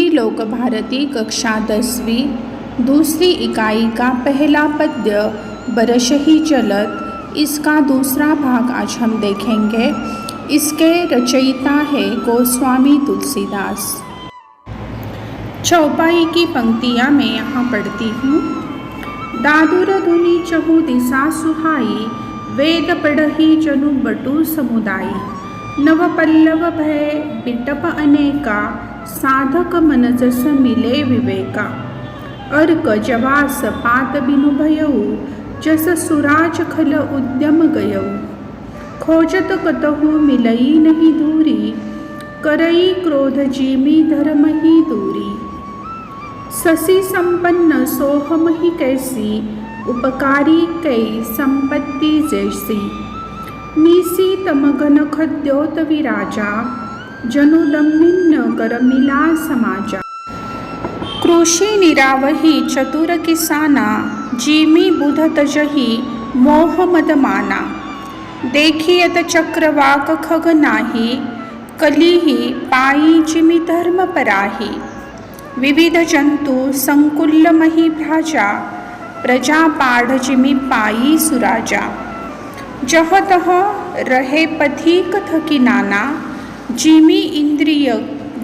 हिंदी लोक भारती कक्षा 10वीं दूसरी इकाई का पहला पद्य बरस ही चलत, इसका दूसरा भाग आज हम देखेंगे। इसके रचयिता है गोस्वामी तुलसीदास। चौपाई की पंक्तियाँ मैं यहाँ पढ़ती हूँ। दादुर धुनि चहु दिशा सुहाई, वेद पढ़ही जनु बटु समुदायी। नव पल्लव भय बिटप अनेका, साधक मन जस मिले विवेका। अर्क जवास पात बिनु भयऊ, जस सुराज खल उद्यम गयऊ। खोजत कतहु मिलई नहीं दूरी, करई क्रोध जीमी धर्म ही दूरी। ससी संपन्न सोहम ही कैसी, उपकारी कई संपत्ति जैसी। नीसी तमगन खद्योत विराजा, जनु दम्भिन्न कर मिला समाजा। कृषि निरावही चतुर किसाना, जीमी बुध तजही मोह मद माना। देखियत चक्रवाक खग नाही, कलिही पाई जिमि धर्म पराही। विविध जंतु संकुल मही भ्राजा, प्रजा पाढ़ जिमि पाई सुराजा। जह तह रहे पथिक थकी नाना, जिमि इंद्रिय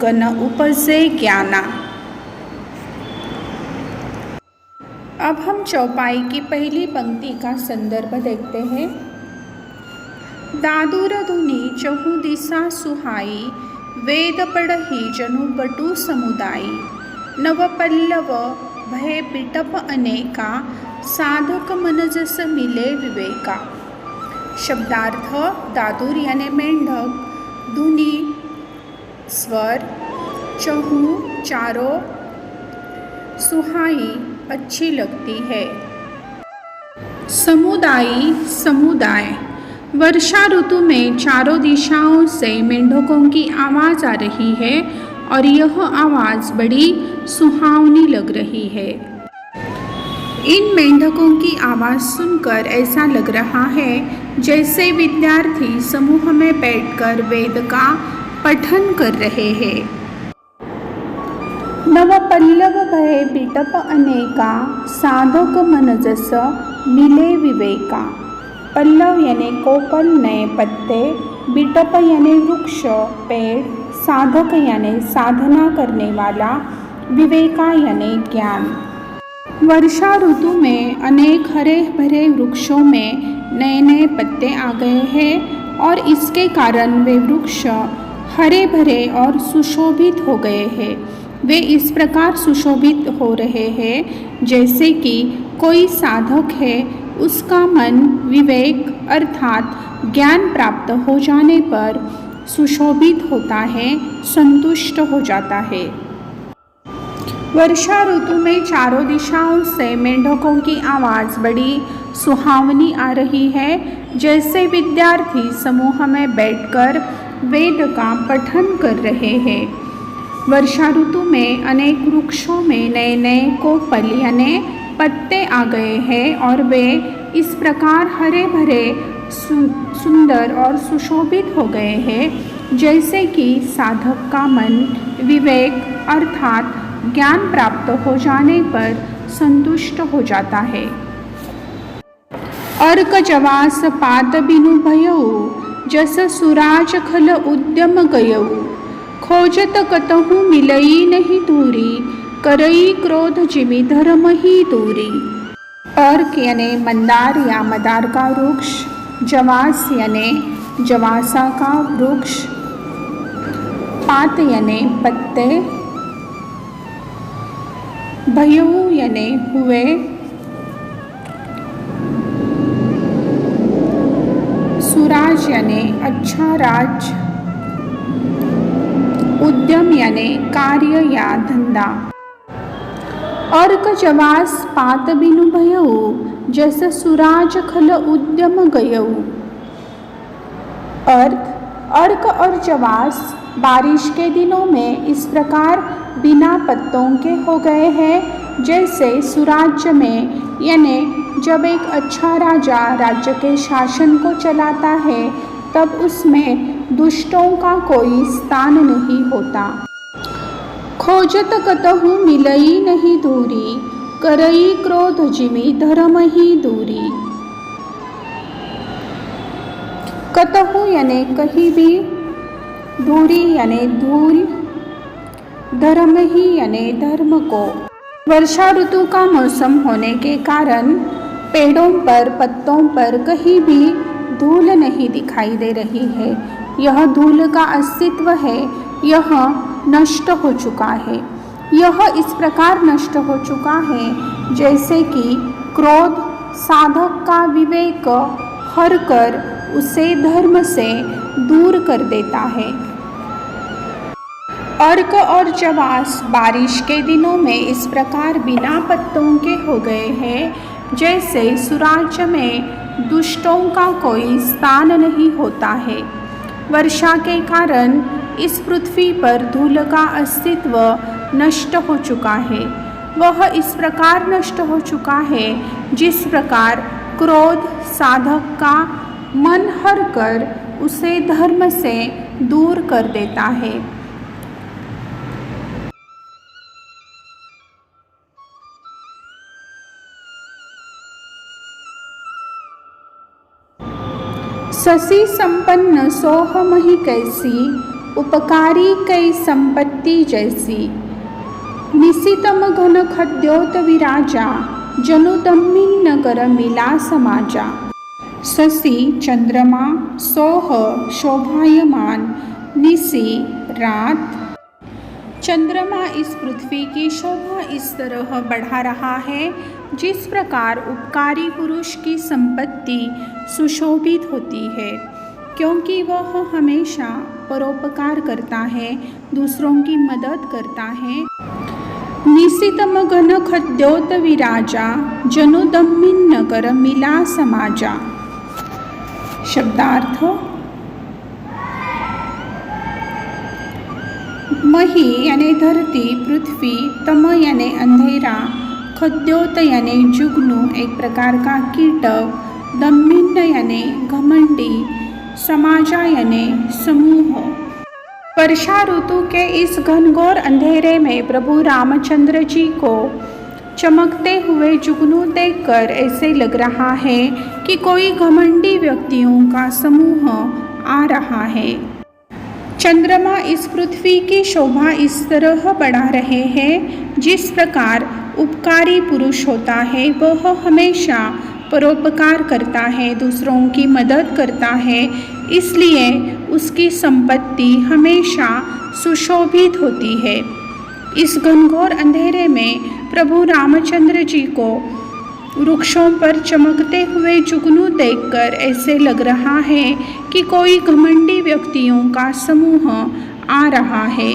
गण उपजे ज्ञाना। अब हम चौपाई की पहली पंक्ति का संदर्भ देखते हैं। दादुर धुनि चहु दिशा सुहाई, वेद पढ़ही जनु बटु समुदायी। नव पल्लव भय बिटप अनेका, साधक मन जस मिले विवेका। शब्दार्थ: दादुर यानी मेंढक, धुनि स्वर, चहु चारों, सुहाई अच्छी लगती है। समुदायी समुदाय। वर्षा ऋतु में चारों दिशाओं से मेंढकों की आवाज़ आ रही है और यह आवाज़ बड़ी सुहावनी लग रही है। इन मेंढकों की आवाज़ सुनकर ऐसा लग रहा है जैसे विद्यार्थी समूह में बैठकर वेद का पठन कर रहे हैं। नव पल्लव भय बिटप अनेका, साधक मन जस मिले विवेका। पल्लव यानी कोपल नए पत्ते, बिटप यानी वृक्ष पेड़, साधक यानी साधना करने वाला, विवेका यानी ज्ञान। वर्षा ऋतु में अनेक हरे भरे वृक्षों में नए नए पत्ते आ गए हैं और इसके कारण वे वृक्ष हरे भरे और सुशोभित हो गए हैं। वे इस प्रकार सुशोभित हो रहे हैं जैसे कि कोई साधक है, उसका मन विवेक अर्थात ज्ञान प्राप्त हो जाने पर सुशोभित होता है, संतुष्ट हो जाता है। वर्षा ऋतु में चारों दिशाओं से मेंढकों की आवाज़ बड़ी सुहावनी आ रही है, जैसे विद्यार्थी समूह में बैठकर वेद का पठन कर रहे हैं। वर्षा ऋतु में अनेक वृक्षों में नए नए कोपल यानी पत्ते आ गए हैं और वे इस प्रकार हरे भरे सुंदर और सुशोभित हो गए हैं जैसे कि साधक का मन विवेक अर्थात ज्ञान प्राप्त हो जाने पर संतुष्ट हो जाता है। अर्क जवास पात बिनु भयऊ, जस सुराज खल उद्यम गयऊ। खोजत कतहु मिलई नहीं दूरी, करई क्रोध जिमि धर्म ही दूरी। अर्क यानी मंदार या मदार का वृक्ष, जवास यानी जवासा का वृक्ष, पात यानी पत्ते, भयऊ यानी हुए, सुराज यानी अच्छा राज, उद्यम यानी कार्य या धंधा। अर्क जवास पात बिनु भयऊ, जस सुराज खल उद्यम गयऊ। अर्क और जवास बारिश के दिनों में इस प्रकार बिना पत्तों के हो गए हैं जैसे सुराज्य में यानी जब एक अच्छा राजा राज्य के शासन को चलाता है तब उसमें दुष्टों का कोई स्थान नहीं होता। खोजत कतहु मिलई नहीं दूरी, करई क्रोध जिमि धर्म ही दूरी। कतहु यानी कहीं भी, दूरी यानी धूल, धर्म ही यानी धर्म को। वर्षा ऋतु का मौसम होने के कारण पेड़ों पर, पत्तों पर कहीं भी धूल नहीं दिखाई दे रही है। यह धूल का अस्तित्व है, यह नष्ट हो चुका है। यह इस प्रकार नष्ट हो चुका है जैसे कि क्रोध साधक का विवेक हर कर उसे धर्म से दूर कर देता है। अर्क और जवास बारिश के दिनों में इस प्रकार बिना पत्तों के हो गए हैं जैसे सुराज में दुष्टों का कोई स्थान नहीं होता है। वर्षा के कारण इस पृथ्वी पर धूल का अस्तित्व नष्ट हो चुका है। वह इस प्रकार नष्ट हो चुका है जिस प्रकार क्रोध साधक का मन हर कर उसे धर्म से दूर कर देता है। शशि संपन्न सोह मही कैसी, उपकारी कई संपत्ति जैसी। निशितम घन खद्योत विराजा, जनुदम्मिन नगर मिला समाजा। शशि चंद्रमा, सोह शोभायमान, निशि रात। चंद्रमा इस पृथ्वी की शोभा इस तरह बढ़ा रहा है जिस प्रकार उपकारी पुरुष की संपत्ति सुशोभित होती है, क्योंकि वह हमेशा परोपकार करता है, दूसरों की मदद करता है। निशितम घन खद्योत विराजा, जनुदम्मिन नगर मिला समाजा। शब्दार्थ। मही यानी धरती, पृथ्वी, तम यानी अंधेरा, खद्योत यानी जुगनू एक प्रकार का कीटक, दम्मिन यानी घमंडी, समाजा यानी समूह। वर्षा ऋतु के इस घनघोर अंधेरे में प्रभु रामचंद्र जी को चमकते हुए जुगनू देखकर ऐसे लग रहा है कि कोई घमंडी व्यक्तियों का समूह आ रहा है। चंद्रमा इस पृथ्वी की शोभा इस तरह बढ़ा रहे हैं जिस प्रकार उपकारी पुरुष होता है वह हमेशा परोपकार करता है, दूसरों की मदद करता है, इसलिए उसकी संपत्ति हमेशा सुशोभित होती है। इस घनघोर अंधेरे में प्रभु रामचंद्र जी को वृक्षों पर चमकते हुए जुगनू देखकर ऐसे लग रहा है कि कोई घमंडी व्यक्तियों का समूह आ रहा है।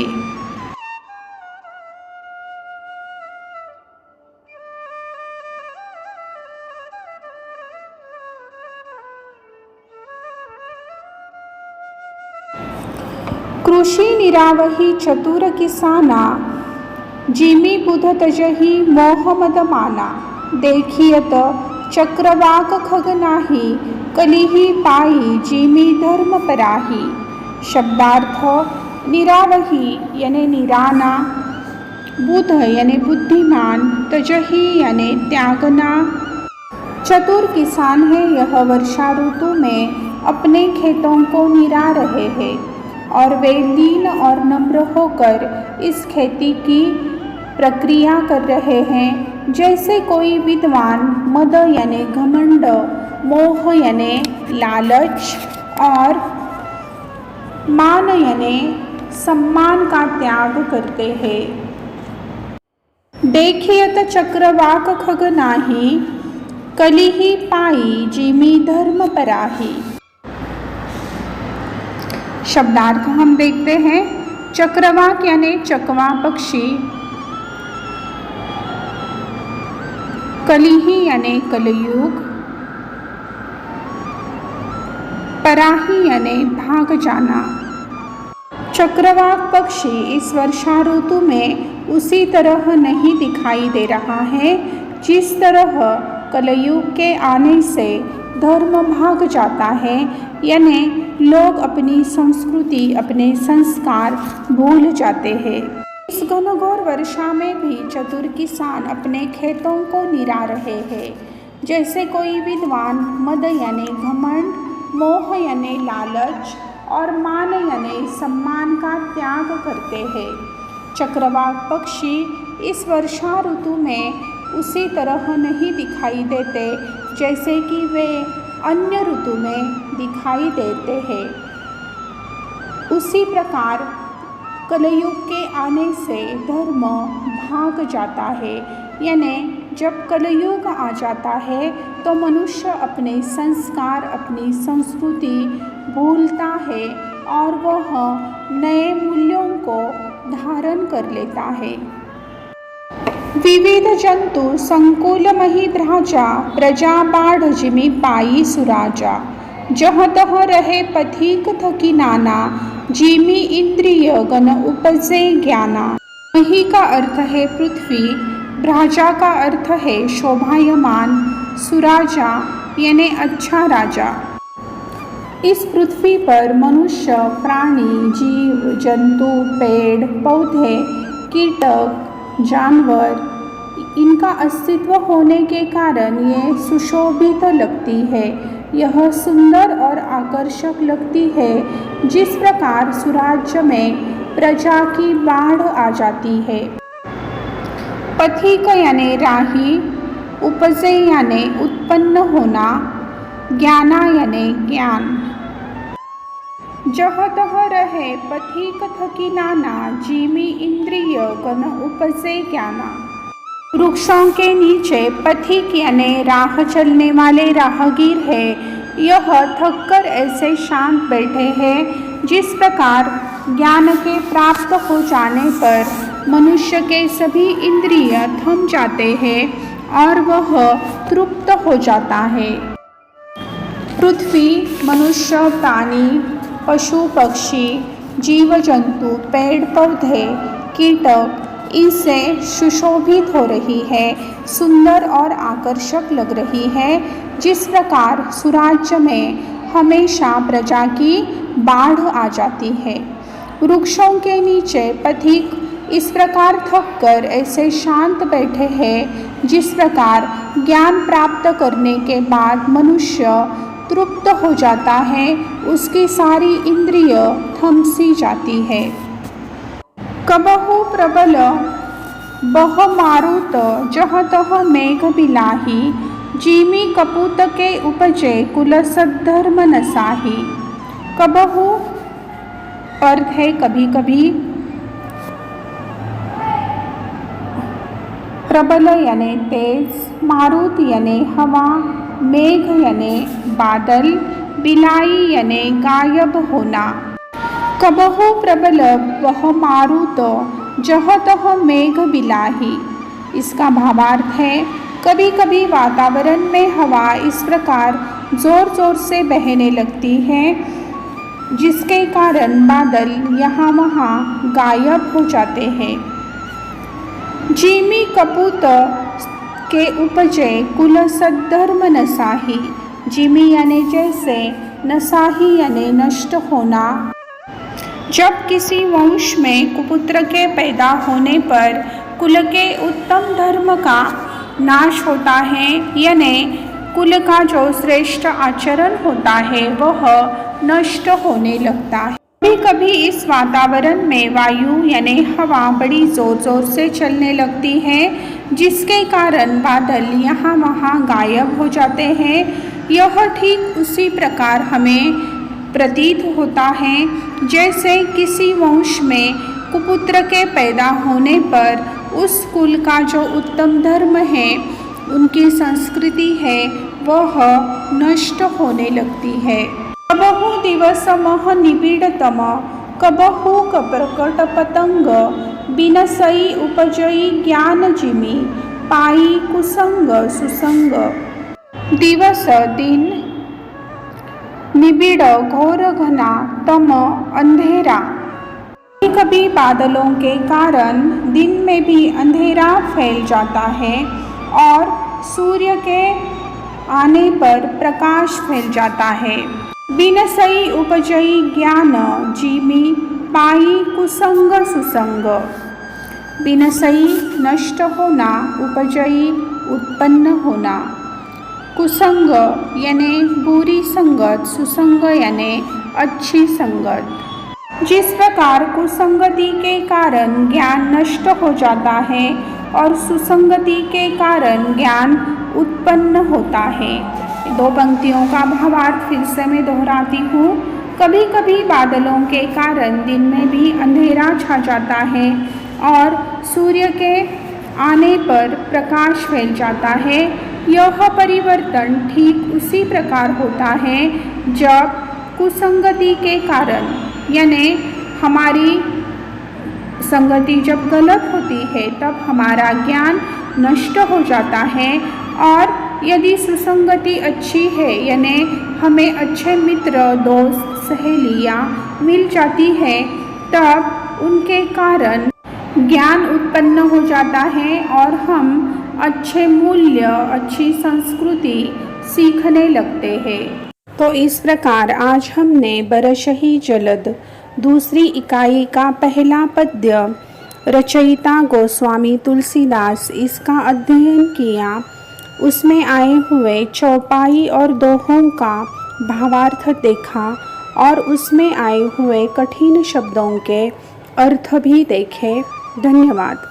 कृषि निरावही चतुर किसाना, जिमि बुध तजहि मोह मद माना। देखियत चक्रवाक खग नाही, कलिहि पाई जिमि धर्म पराही। शब्दार्थ। निरावही यानी निराना, बुध यानी बुद्धिमान, तजहि यानी त्यागना। चतुर किसान है, यह वर्षा ऋतु में अपने खेतों को निरा रहे हैं और वे लीन और नम्र होकर इस खेती की प्रक्रिया कर रहे हैं जैसे कोई विद्वान मद यानी घमंड, मोह यानी लालच और मान यानी सम्मान का त्याग करते हैं। देखियत चक्रवाक खग नाही, कलिहि पाई जिमि धर्म पराही। शब्दार्थ हम देखते हैं। चक्रवाक यानी चकवा पक्षी, कलिहि यानी कलयुग, पराही यानी भाग जाना। चक्रवाक पक्षी इस वर्षा ऋतु में उसी तरह नहीं दिखाई दे रहा है जिस तरह कलयुग के आने से धर्म भाग जाता है, यानी लोग अपनी संस्कृति, अपने संस्कार भूल जाते हैं। इस घनघोर वर्षा में भी चतुर किसान अपने खेतों को निरा रहे हैं। जैसे कोई विद्वान मद यानी घमंड, मोह यानी लालच और मान यानी सम्मान का त्याग करते हैं। चक्रवाक पक्षी इस वर्षा ऋतु में उसी तरह नहीं दिखाई देते जैसे कि वे अन्य ऋतु में दिखाई देते हैं। उसी प्रकार कलयुग के आने से धर्म भाग जाता है, यानी जब कलयुग आ जाता है तो मनुष्य अपने संस्कार, अपनी संस्कृति भूलता है और वह नए मूल्यों को धारण कर लेता है। विविध जंतु संकुल मही भ्राजा, प्रजा बाढ़ जिमि पाई सुराजा। जह तह रहे पथिक थकी नाना, जिमि इंद्रिय गण उपजे ज्ञाना। मही का अर्थ है पृथ्वी, भ्राजा का अर्थ है शोभायमान, सुराजा यानी अच्छा राजा। इस पृथ्वी पर मनुष्य, प्राणी, जीव, जंतु, पेड़, पौधे, कीटक, जानवर, इनका अस्तित्व होने के कारण ये सुशोभित लगती है। यह सुंदर और आकर्षक लगती है। जिस प्रकार सुराज्य में प्रजा की बाढ़ आ जाती है। पथिक यानी राही, उपजे यानी उत्पन्न होना, ज्ञाना यानी ज्ञान। जह तह रहे पथिक थकी नाना, जिमि इंद्रिय गण उपजे ज्ञाना। वृक्षों के नीचे पथिक यानी राह चलने वाले राहगीर है। यह थककर ऐसे शांत बैठे हैं जिस प्रकार ज्ञान के प्राप्त हो जाने पर मनुष्य के सभी इंद्रिय थम जाते हैं और वह तृप्त हो जाता है। पृथ्वी, मनुष्य, प्राणी, पशु, पक्षी, जीव जंतु, पेड़ पौधे, कीटक इनसे सुशोभित हो रही है, सुंदर और आकर्षक लग रही है। जिस प्रकार सुराज्य में हमेशा प्रजा की बाढ़ आ जाती है। वृक्षों के नीचे पथिक इस प्रकार थक कर ऐसे शांत बैठे हैं जिस प्रकार ज्ञान प्राप्त करने के बाद मनुष्य तृप्त हो जाता है, उसकी सारी इंद्रिय थम सी जाती है। कबहु प्रबल बह मारुत, जह तह मेघ बिलाही। जिमि कपूत के उपजे, कुल सद्धर्म नसाही। कबहु अर्थ है कभी कभी, प्रबल यानी तेज, मारुत यानी हवा, मेघ यानी बादल, बिलाई यानी गायब होना। कबहु प्रबल वह मारुत, जह तह मेघ बिलाही। इसका भावार्थ है कभी कभी वातावरण में हवा इस प्रकार जोर जोर से बहने लगती है जिसके कारण बादल यहाँ वहाँ गायब हो जाते हैं। जिमि कपूत के उपजे, कुल सद्धर्म नसाही। जिमि यानी जैसे, नसाही यानी नष्ट होना। जब किसी वंश में कुपुत्र के पैदा होने पर कुल के उत्तम धर्म का नाश होता है, यानी कुल का जो श्रेष्ठ आचरण होता है वह नष्ट होने लगता है। कभी कभी इस वातावरण में वायु यानी हवा बड़ी जोर जोर से चलने लगती है जिसके कारण बादल यहाँ वहाँ गायब हो जाते हैं। यह ठीक उसी प्रकार हमें प्रतीत होता है जैसे किसी वंश में कुपुत्र के पैदा होने पर उस कुल का जो उत्तम धर्म है, उनकी संस्कृति है, वह नष्ट होने लगती है। कबहु दिवस मह निबिड़तम, कबहु कप्रकट पतंग। बिनसई उपजई ज्ञान जिमि, पाई कुसंग सुसंग। दिवस दिन, निबिड़ घोर घना, तम अंधेरा। कभी बादलों के कारण दिन में भी अंधेरा फैल जाता है और सूर्य के आने पर प्रकाश फैल जाता है। बिनसई उपजई ज्ञान जिमि, पाई कुसंग सुसंग। विनशई नष्ट होना, उपजई उत्पन्न होना। कुसंग यानी बुरी संगत, सुसंग यानी अच्छी संगत। जिस प्रकार कुसंगति के कारण ज्ञान नष्ट हो जाता है और सुसंगति के कारण ज्ञान उत्पन्न होता है। दो पंक्तियों का भावार्थ फिर से मैं दोहराती हूँ। कभी कभी बादलों के कारण दिन में भी अंधेरा छा जाता है और सूर्य के आने पर प्रकाश फैल जाता है। यह परिवर्तन ठीक उसी प्रकार होता है जब कुसंगति के कारण यानी हमारी संगति जब गलत होती है तब हमारा ज्ञान नष्ट हो जाता है। और यदि सुसंगति अच्छी है यानी हमें अच्छे मित्र, दोस्त, सहेलियाँ मिल जाती है तब उनके कारण ज्ञान उत्पन्न हो जाता है और हम अच्छे मूल्य, अच्छी संस्कृति सीखने लगते हैं। तो इस प्रकार आज हमने बरसहि जलद दूसरी इकाई का पहला पद्य रचयिता गोस्वामी तुलसीदास इसका अध्ययन किया। उसमें आए हुए चौपाई और दोहों का भावार्थ देखा और उसमें आए हुए कठिन शब्दों के अर्थ भी देखे। धन्यवाद।